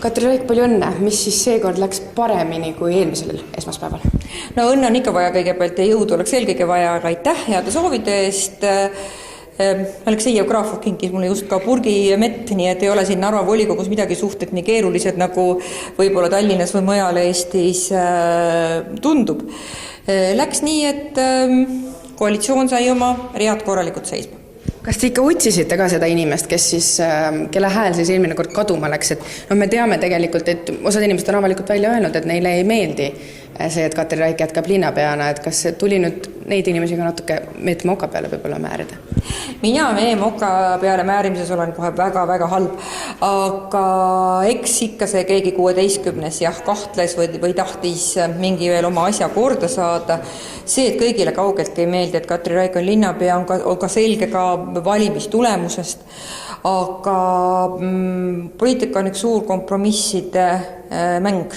Katri Raik, palju õnne, mis siis seekord läks paremini kui eelmisel esmaspäeval? No õnne on ikka vaja kõigepealt ja jõudu oleks eelkõige vaja, aga aitäh heade soovide eest. Aleksei Jevgrafov kinkis mulle just ka purgi mett, nii et ei ole siin Narva volikogus midagi suhted nii keerulised, nagu võib-olla Tallinnas või mujal Eestis tundub. Läks nii, et koalitsioon sai oma read korralikult seisma. Kas te ikka otsisite ka seda inimest, kes siis, kelle hääl siis eelmine kord kaduma läks? Et me teame tegelikult, et osad inimesed on avalikult välja öelnud, et neile ei meeldi see, et Katri Raik jätkab linnapeana. Et kas tuli nüüd neid inimesi ka natuke meetme oka peale võib-olla määrida? Mina meetme oka peale määrimises olen kohe väga-väga halb, aga eks ikka see keegi 16 jah kahtles või tahtis mingi veel oma asja korda saada. See, et kõigile kaugelt ei meeldi, et Katri Raik on linnapea, on ka selge ka valimistulemusest, aga poliitika on üks suur kompromisside mäng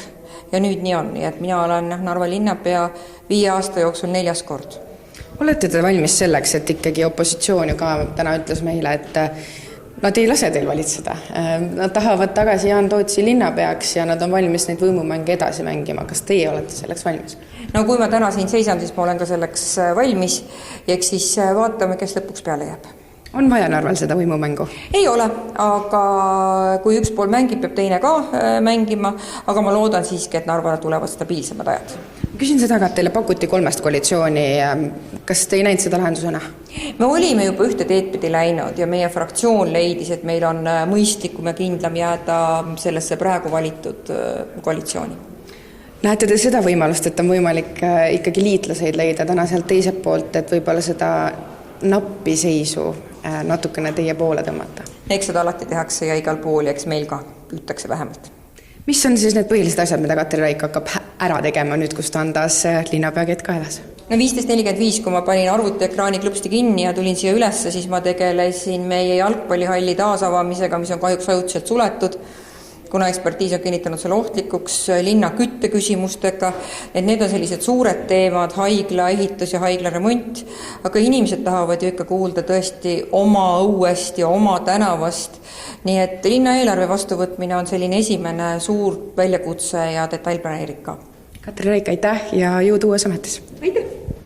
ja nüüd nii on, et mina olen Narva linnapea 5 aasta jooksul 4. kord. Olete te valmis selleks, et ikkagi opositsioon ju ka täna ütles meile, et nad ei lase teil valitseda. Nad tahavad tagasi Jaan Tootsi linnapeaks ja nad on valmis neid võimumänge edasi mängima. Kas teie olete selleks valmis? No kui ma täna siin seisan, siis ma olen ka selleks valmis ja eks siis vaatame, kes lõpuks peale jääb. On vaja Narval seda võimumängu? Ei ole, aga kui üks pool mängib, peab teine ka mängima, aga ma loodan siiski, et Narvale tulevad stabiilsemad ajad. Küsin seda, et teile pakuti 3 koalitsiooni. Kas te ei näinud seda lahendusena? Me olime juba ühte teed pidi läinud ja meie fraktsioon leidis, et meil on mõistlikum ja kindlam jääda sellesse praegu valitud koalitsiooni. Näete te seda võimalust, et on võimalik ikkagi liitlaseid leida täna sealt teiselt poolt, et võib-olla seda nappi seisu natukene teie poole tõmmata? Eks seda alati tehakse ja igal pool ja eks meil ka püütakse vähemalt. Mis on siis need põhilised asjad, mida Katri Raik hakkab ära tegema nüüd, kus ta on taas linnapeakett kaelas? No 15.45, kui ma panin arvutiekraani klõpsti kinni ja tulin siia ülesse, siis ma tegelesin meie jalgpallihalli taasavamisega, mis on kahjuks ajutiselt suletud, kuna ekspertiis on kinnitanud selle ohtlikuks, linna kütte küsimustega, et need on sellised suured teemad, haigla ehitus ja haigla remont, aga inimesed tahavad ju ikka kuulda tõesti oma õuest ja oma tänavast, nii et linna eelarve vastuvõtmine on selline esimene suur väljakutse ja detailplaneerik ka. Katri Raik, aitäh ja jõudu uues ametis! Aitäh!